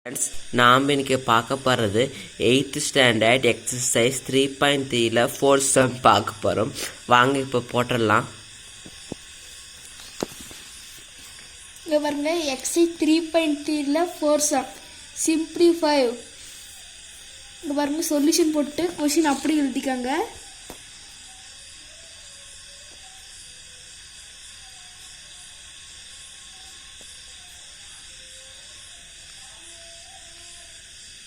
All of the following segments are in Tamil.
ஃப்ரெண்ட்ஸ், நாம் இன்னைக்கு பார்க்க போகிறது 8th ஸ்டாண்டர்ட் எக்ஸசைஸ் 3.3ல ஃபோர்த் சம் பார்க்க போகிறோம். வாங்க இப்போ போட்டுடலாம். இங்கே பாருங்க, எக்ஸசைஸ் 3.3ல ஃபோர்த் சம் சிம்பிளிஃபை. இங்கே பாருங்க, சொல்யூஷன் போட்டு கொஷின் அப்படி எழுதிக்காங்க.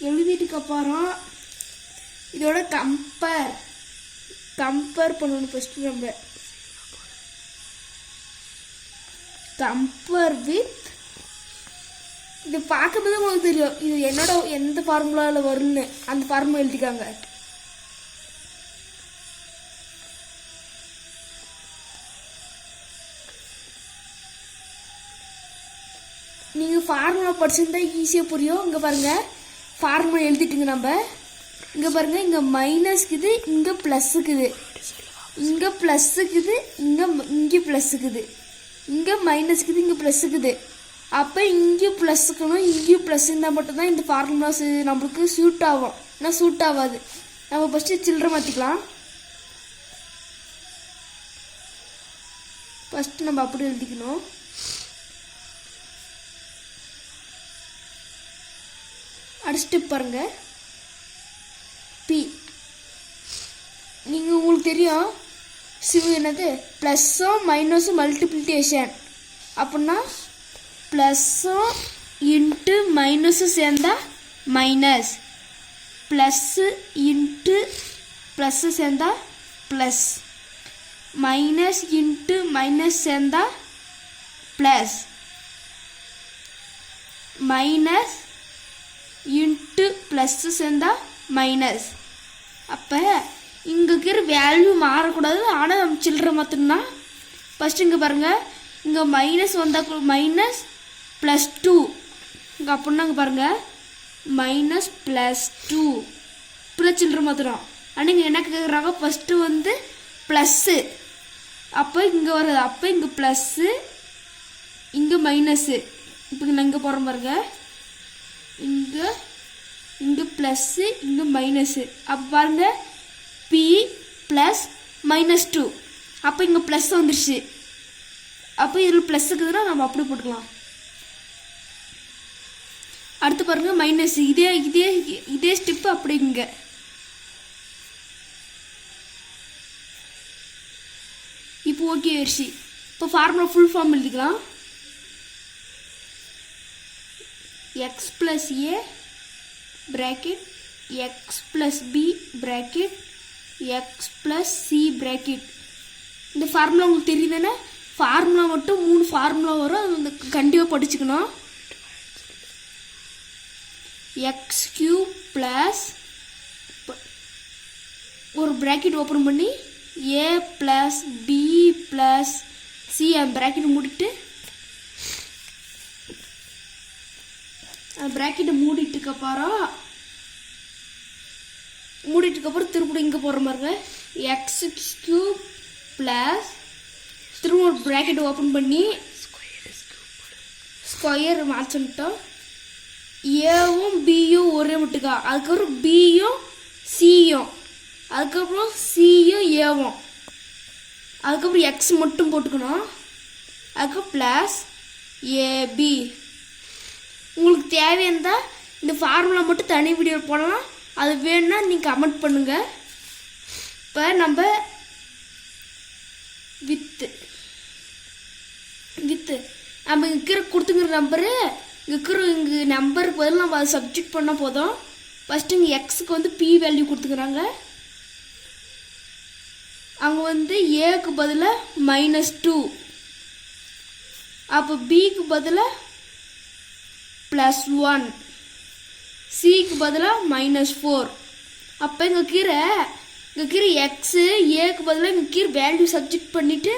எழுதிட்டுக்கு அப்புறம் இதோட கம்பேர் பண்ணணும். ஃபஸ்ட்டு நம்ம கம்பேர் வித், இது பார்க்கும்போது உங்களுக்கு தெரியும் இது என்னோட எந்த ஃபார்முலாவில் வரும்னு. அந்த ஃபார்முலா எழுதிக்காங்க. நீங்கள் ஃபார்முலா படிச்சிருந்தா ஈஸியாக புரியும். இங்கே பாருங்கள், ஃபார்முலா எழுதிட்டுங்க. நம்ம இங்கே பாருங்கள், இங்கே மைனஸ்க்குது, இங்கே ப்ளஸ்ஸுக்குது, இங்கே ப்ளஸ்ஸுக்குது, இங்கே ப்ளஸ்ஸுக்குது, இங்கே மைனஸ்க்குது, இங்கே ப்ளஸ்ஸுக்குது. அப்போ இங்கே ப்ளஸ்ஸுக்கணும், இங்கேயும் ப்ளஸ் இருந்தால் மட்டும்தான் இந்த ஃபார்முலாஸ் நம்மளுக்கு சூட் ஆகும். ஆனால் சூட் ஆகாது. நம்ம ஃபஸ்ட்டு சில்லறை மாற்றிக்கலாம். ஃபஸ்ட்டு நம்ம அப்படி எழுதிக்கணும். அடுத்த ஸ்டெப் பாருங்க, பி. நீங்கள் உங்களுக்கு தெரியும் என்னது ப்ளஸ்ஸும் மைனஸும் மல்டிப்ளிகேஷன். அப்படின்னா ப்ளஸ்ஸும் இன்ட்டு மைனஸும் சேர்ந்தா மைனஸ், ப்ளஸ்ஸு இன்ட்டு ப்ளஸ்ஸு சேர்ந்தா ப்ளஸ், மைனஸ் இன்ட்டு மைனஸ் சேர்ந்தா ப்ளஸ், மைனஸ் இன்ட்டு ப்ளஸ்ஸு சேர்ந்தா மைனஸ். அப்போ இங்கே இருக்கிற வேல்யூ மாறக்கூடாது. ஆனால் நம்ம சில்லறை மாற்றணும்னா ஃபஸ்ட்டு இங்கே பாருங்கள், இங்கே மைனஸ் வந்தால் மைனஸ் ப்ளஸ் 2, இங்கே அப்படின்னா இங்கே பாருங்கள் மைனஸ் ப்ளஸ் 2 இப்படிலாம் சில்லறை மாற்றணும். ஆனால் இங்கே என்ன கேட்குறாங்க, ஃபஸ்ட்டு வந்து ப்ளஸ்ஸு, அப்போ இங்கே வருது, அப்போ இங்கே ப்ளஸ்ஸு, இங்கே மைனஸு. இப்போ நான் இங்கே போகிறேன் பாருங்கள், இங்கே ப்ளஸ்ஸு, இங்கே மைனஸு. அப்போ பாருங்க, பி ப்ளஸ் -2. அப்போ இங்கே ப்ளஸ் வந்துருச்சு. அப்போ இதில் ப்ளஸ் இருக்குதுன்னா நம்ம அப்படி போட்டுக்கலாம். அடுத்து பாருங்க, மைனஸ். இதே ஸ்டெப்பு அப்படி இங்கே. இப்போ ஓகே ஆயிடுச்சு. இப்போ ஃபார்முலா ஃபுல் ஃபார்ம் எழுதிக்கலாம். x plus a bracket x plus b bracket x plus c bracket. இந்த ஃபார்முலா உங்களுக்கு தெரியுதுன்னா, ஃபார்முலா மட்டும் 3 ஃபார்முலா வரும். அது வந்து கண்டிப்பாக படிச்சுக்கணும். எக்ஸ் கியூப் ப்ளஸ் ஒரு ப்ராக்கெட் ஓப்பன் பண்ணி ஏ ப்ளஸ் பி ப்ளஸ் சி, அந்த ப்ராக்கெட் மூடிட்டு ப்ராக்கெட்டை மூடிட்டுக்கப்புறம் திரும்ப இங்கே போடுற மாதிரிங்க, எக்ஸ் கியூப் ப்ளஸ் திரும்ப ஒரு ப்ராக்கெட் ஓப்பன் பண்ணி ஸ்கொயர் மாற்றிட்டோம். ஏவும் பியும் ஒரே மட்டுக்கா, அதுக்கப்புறம் பியும் சியும், அதுக்கப்புறம் சியும் ஏவும், அதுக்கப்புறம் எக்ஸ் மட்டும் போட்டுக்கணும். அதுக்கப்புறம் ப்ளஸ் ஏபி. உங்களுக்கு தேவையானதா இந்த ஃபார்முலா மட்டும் தனி வீடியோ போடலாம். அது வேணும்னா நீங்கள் கமெண்ட் பண்ணுங்கள். இப்போ நம்ம வித்து நம்ம இருக்கிற கொடுத்துங்கிற நம்பரு இங்கே நம்பருக்கு பதில் நம்ம அதை சப்ஜெக்ட் பண்ணால் போதும். ஃபஸ்ட்டு இங்கே எக்ஸுக்கு வந்து பி வேல்யூ கொடுத்துக்கிறாங்க. அங்கே வந்து ஏக்கு பதிலாக -2, அப்போ பிக்கு பதிலாக +1, சிக்கு பதிலாக -4. அப்போ இங்கே கீரை எக்ஸு ஏக்கு பதிலாக இங்கே கீரை வேல்யூ சப்ஜெக்ட் பண்ணிவிட்டு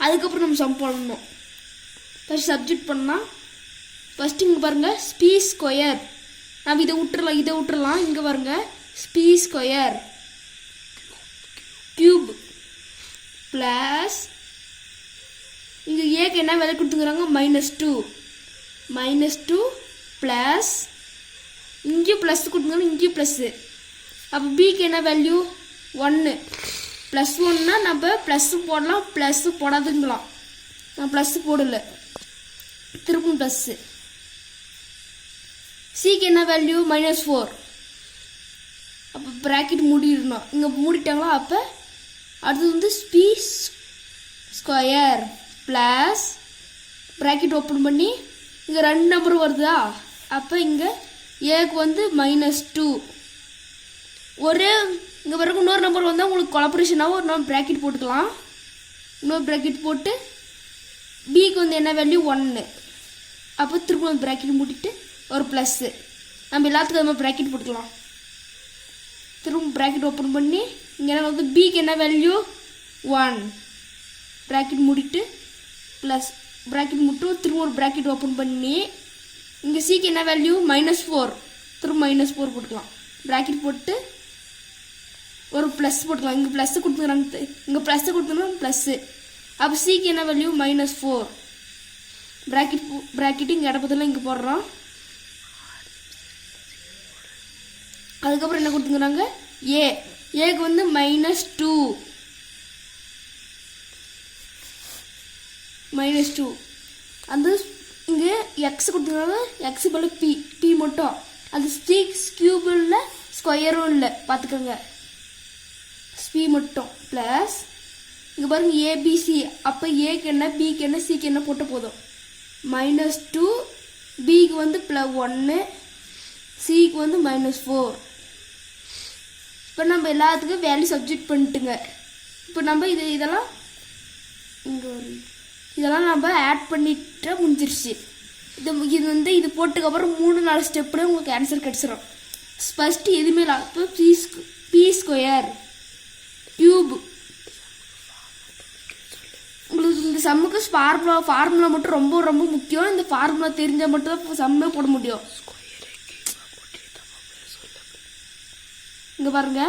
அதுக்கப்புறம் நம்ம சம் பண்ணணும். ஃபஸ்ட் சப்ஜெக்ட் பண்ணால் ஃபஸ்ட்டு இங்கே பாருங்கள், ஸ்பி ஸ்கொயர். நம்ம இதை விட்டுறலாம். இங்கே பாருங்கள், ஸ்பி ஸ்கொயர் கியூப் ப்ளஸ் இங்கே ஏக்கு என்ன வேல்யூ கொடுத்துக்கிறாங்க, -2 -2 plus ப்ளஸ் கொடுத்தனால இங்கேயும் ப்ளஸ்ஸு. அப்போ பிக்கு என்ன வேல்யூ 1. ப்ளஸ் 1னா நம்ம ப்ளஸ்ஸு போடலாம், ப்ளஸ்ஸு போடாதுங்களாம். நான் ப்ளஸ்ஸு போடலை, திருப்பும் ப்ளஸ்ஸு. சிக்கு என்ன வேல்யூ -4. அப்போ ப்ராக்கெட் மூடிடணும். இங்கே மூடிட்டாங்களா? அப்போ அடுத்தது வந்து B square plus bracket open பண்ணி இங்கே 2 நம்பர் வருதா? அப்போ இங்கே ஏக்கு வந்து -2. இங்கே வரைக்கும் இன்னொரு நம்பர் வந்தால் உங்களுக்கு கொலாபரேஷனாகவும் ஒரு நம்ம ப்ராக்கெட் போட்டுக்கலாம். இன்னொரு ப்ராக்கெட் போட்டு பிக்கு வந்து என்ன வேல்யூ 1. அப்போ திரும்ப ப்ராக்கெட் மூடிட்டு ஒரு ப்ளஸ்ஸு. நம்ம எல்லாத்துக்கும் நம்ம ப்ராக்கெட் போட்டுக்கலாம். திரும்ப ப்ராக்கெட் ஓப்பன் பண்ணி இங்கே என்ன வந்து பிக்கு என்ன வேல்யூ 1. ப்ராக்கெட் மூடிட்டு ப்ளஸ் ப்ராக்கெட் மட்டும் திரும்ப ஒரு ப்ராக்கெட் ஓப்பன் பண்ணி இங்கே சிக்கு என்ன வேல்யூ -4. திரும்ப -4 போட்டுக்கலாம். ப்ராக்கெட் போட்டு ஒரு ப்ளஸ் போட்டுக்கலாம். இங்கே ப்ளஸ்ஸு கொடுத்துக்கிறாங்க, இங்கே ப்ளஸ்ஸு கொடுத்துருந்தோம் ப்ளஸ்ஸு. அப்போ சிக்கு என்ன வேல்யூ -4. ப்ராக்கெட்டு இங்கே இடப்பத்தில் இங்கே போடுறோம். அதுக்கப்புறம் என்ன கொடுத்துக்கிறாங்க? ஏக்கு வந்து -2. -2 அந்த இங்கே எக்ஸ் கொடுத்துக்கிறாங்க. எக்ஸு போல பி மட்டும். அது 6 கியூபில் ஸ்கொயரும் இல்லை, பார்த்துக்கோங்க. பி மட்டும் ப்ளஸ் இங்கே பாருங்க ஏபிசி. அப்போ ஏக்கு என்ன, பிக்கு என்ன, சிக்கு என்ன போட்ட போதும். -2, பிக்கு வந்து +1, சிக்கு வந்து -4. இப்போ நம்ம எல்லாத்துக்கும் வேல்யூ சப்ஜெக்ட் பண்ணிட்டுங்க. இப்போ நம்ம இதெல்லாம் இதெல்லாம் நம்ம ஆட் பண்ணிட்டா முடிஞ்சிருச்சு. இது வந்து இது போட்டதுக்கப்புறம் 3-4 ஸ்டெப்பில் உங்களுக்கு ஆன்சர் கிடச்சிடும். ஃபஸ்ட்டு எதுவுமே இல்லை. இப்போ பி ஸ்கொயர் கியூப். உங்களுக்கு இந்த சம்முக்கு ஃபார்முலா மட்டும் ரொம்ப ரொம்ப முக்கியம். இந்த ஃபார்முலா தெரிஞ்சால் மட்டும் தான் சம்மே போட முடியும். இங்கே பாருங்க,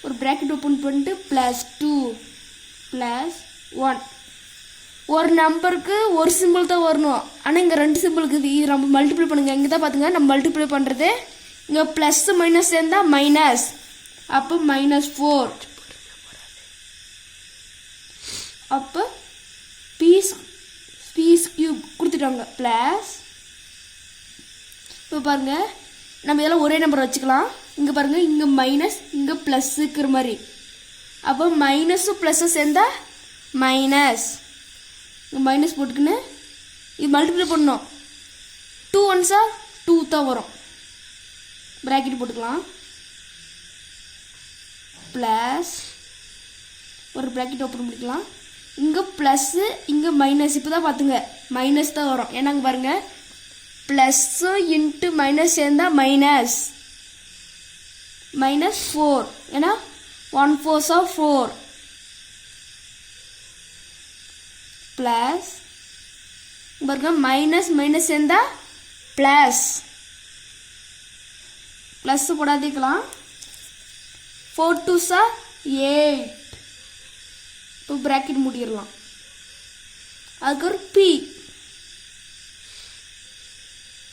ஒரு ப்ராக்கெட் ஓப்பன் பண்ணிட்டு +2 +1. ஒரு நம்பருக்கு ஒரு சிம்பிள் தான் வரணும். ஆனால் இங்கே 2 சிம்பிளுக்கு இது நம்ம மல்டிப்ளை பண்ணுங்க. இங்கே தான் பார்த்துங்க நம்ம மல்டிப்ளை பண்ணுறது. இங்கே ப்ளஸ் மைனஸ் சேர்ந்தால் மைனஸ். அப்போ -4. அப்போ பீஸ் கியூப் கொடுத்துட்டாங்க ப்ளஸ். இப்போ பாருங்க, நம்ம இதெல்லாம் ஒரே நம்பர் வச்சுக்கலாம். இங்கே பாருங்க, இங்கே மைனஸ், இங்கே ப்ளஸ் இருக்கிற மாதிரி. அப்போ மைனஸும் ப்ளஸ்ஸும் சேர்ந்தா மைனஸ். இங்கே மைனஸ் போட்டுக்கின்னு இது மல்டிப்ளை பண்ணணும். 2 1s 2 தான் வரும். ப்ராக்கெட் போட்டுக்கலாம். ப்ளஸ் ஒரு ப்ராக்கெட் ஓப்பன் பண்ணிக்கலாம். இங்கே ப்ளஸ்ஸு, இங்கே மைனஸ். இப்போ தான் பார்த்துங்க மைனஸ் தான் வரும். ஏன்னா இங்கே பாருங்கள், ப்ளஸ்ஸு இன்ட்டு மைனஸ் சேர்ந்தால் -4. ஏன்னா 1 4s 4 ப்ளஸ் பாருங்க, மைனஸ் மைனஸ் சேர்ந்தால் ப்ளஸ் போடாதீக்கலாம். 4 2s 8. இப்போ ப்ராக்கெட் முடிடலாம். அதுக்கு ஒரு பி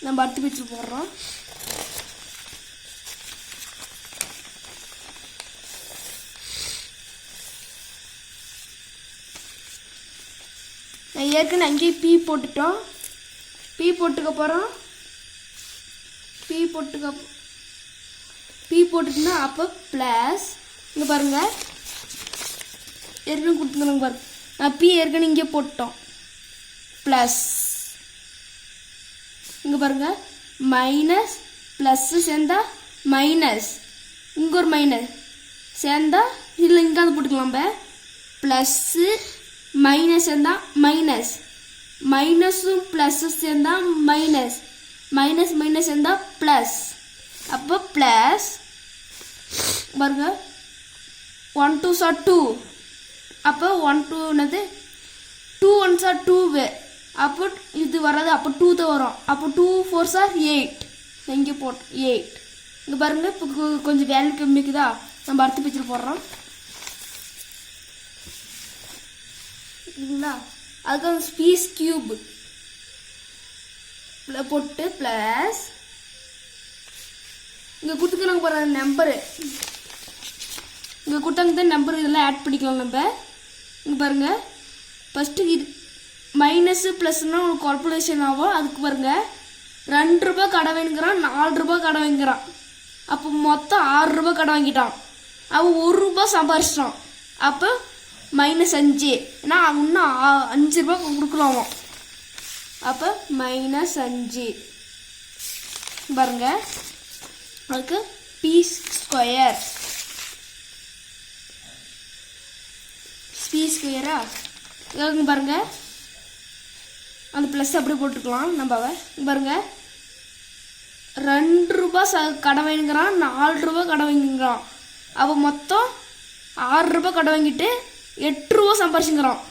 நம்ம அடுத்த பேஜில் போடுறோம். நான் ஏற்கனவே அங்கேயே பி போட்டுட்டோம். பி போட்டுக்கப்புறம் பி போட்டுட்டுனா அப்போ ப்ளஸ். இங்கே பாருங்கள், ஏற்கனவே கொடுத்துருங்க பாருங்க. நான் பி ஏற்கனவே இங்கே போட்டோம் ப்ளஸ். இங்கே பாருங்கள், மைனஸ் ப்ளஸ்ஸு சேர்ந்தா மைனஸ். இங்கே ஒரு மைனஸ் சேர்ந்தா இதில் இங்கே வந்து போட்டுக்கலாம். நம்ம ப்ளஸ்ஸு மைனஸ் சேர்ந்தா மைனஸ். மைனஸும் ப்ளஸ்ஸும் சேர்ந்தா மைனஸ். மைனஸ் மைனஸ் சேர்ந்தா ப்ளஸ். அப்போ ப்ளஸ் பாருங்க, 1 2s 2. அப்போ 1 2 என்னது 2 1s 2. அப்போ இது வராது. அப்போ 2 தான் வரும். அப்போ 2 4s 8. இங்கே போட்டு 8. இங்கே பாருங்கள், இப்போ கொஞ்சம் வேல்யூ கம்மிக்குதா. நம்ம அடுத்த பேஜில் போடுறோம். சரிங்களா? அதுக்கு பீஸ் கியூப் போட்டு ப்ளஸ் இங்கே கொடுத்துக்கிறாங்க பாரு நம்பரு, இங்கே கொடுத்தாங்க நம்பர், இதெல்லாம் ஆட் பண்ணிக்கலாம் நம்ம. இங்கே பாருங்கள், ஃபஸ்ட்டு இது மைனஸு ப்ளஸ்னால் உங்களுக்கு கால்குலேஷன் ஆகும். அதுக்கு பாருங்கள் 2 ரூபா கடை வாங்கிக்கிறான், 4 ரூபா கடை வாங்கிக்கிறான். அப்போ மொத்தம் 6 ரூபா கடை வாங்கிட்டான். அவன் 1 ரூபா சம்பாரிச்சிட்டான். அப்போ -5, ஏன்னா அவன் இன்னும் 5 ரூபா கொடுக்கலாம். அப்போ -5 பாருங்க. அதுக்கு p², p², இங்கே பாருங்க அந்த ப்ளஸ் அப்படியே போட்டுக்கலாம் நம்ம. பாருங்க 2 ரூபா கடை வாங்கிக்கிறான், 4 ரூபா கடை வாங்கிக்கிறான். அவன் மொத்தம் 6 ரூபா கடை வாங்கிட்டு 8 ரூபா சம்பாரிச்சுங்கிறான்.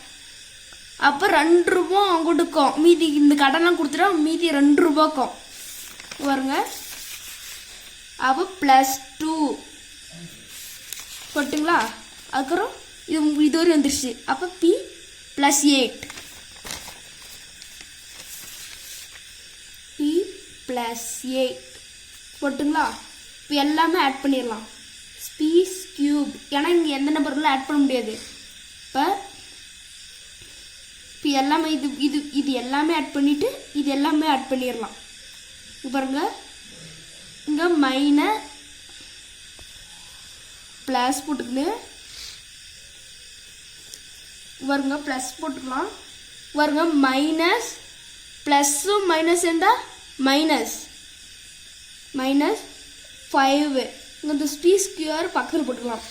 அப்போ 2 ரூபா அவன் கொடுக்கும், மீதி இந்த கடைலாம் கொடுத்துட்டா மீதி 2 ரூபாக்கும் பாருங்க. அப்போ +2 போட்டுங்களா. அதுக்கப்புறம் இது வரையும் வந்துடுச்சு. அப்போ p+8, p+8 போட்டுங்களா. இப்போ எல்லாமே ஆட் பண்ணிடலாம். p³, ஏன்னா இங்கே எந்த நம்பர்லாம் ஆட் பண்ண முடியாது. இப்போ எல்லாமே இது எல்லாமே ஆட் பண்ணிவிட்டு இது எல்லாமே ஆட் பண்ணிடலாம். பாருங்க இங்கே ப்ளஸ் போட்டுக்கின்னு பாருங்க, ப்ளஸ் போட்டுக்கலாம். பாருங்க மைனஸ் ப்ளஸ்ஸும் மைனஸ் இருந்தால் -5. இங்கே இந்த p² பக்கத்தில் போட்டுக்கலாம்.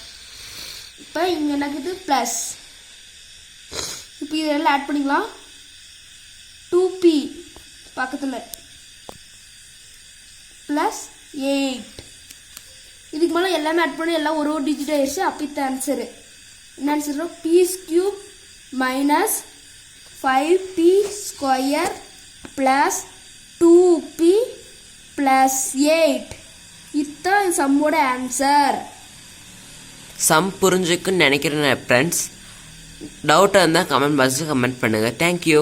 இப்போ இங்கே எனக்கு ப்ளஸ். இப்போ இதெல்லாம் ஆட் பண்ணிக்கலாம். 2p பக்கத்தில் +8. இதுக்கு மேலே எல்லாமே ஆட் பண்ணி எல்லாம் ஒரு டிஜிட் ஆயிடுச்சு. அப்போ இந்த ஆன்சரு என்ன ஆன்சர்? p³ -5p² +2p +8. இதுதான் சம்மோட ஆன்சர். சம் புரிஞ்சுக்குன்னு நினைக்கிறேன் ஃப்ரெண்ட்ஸ். டவுட்டாக இருந்தால் கமெண்ட் பாக்ஸில் கமெண்ட் பண்ணுங்கள். தேங்க்யூ.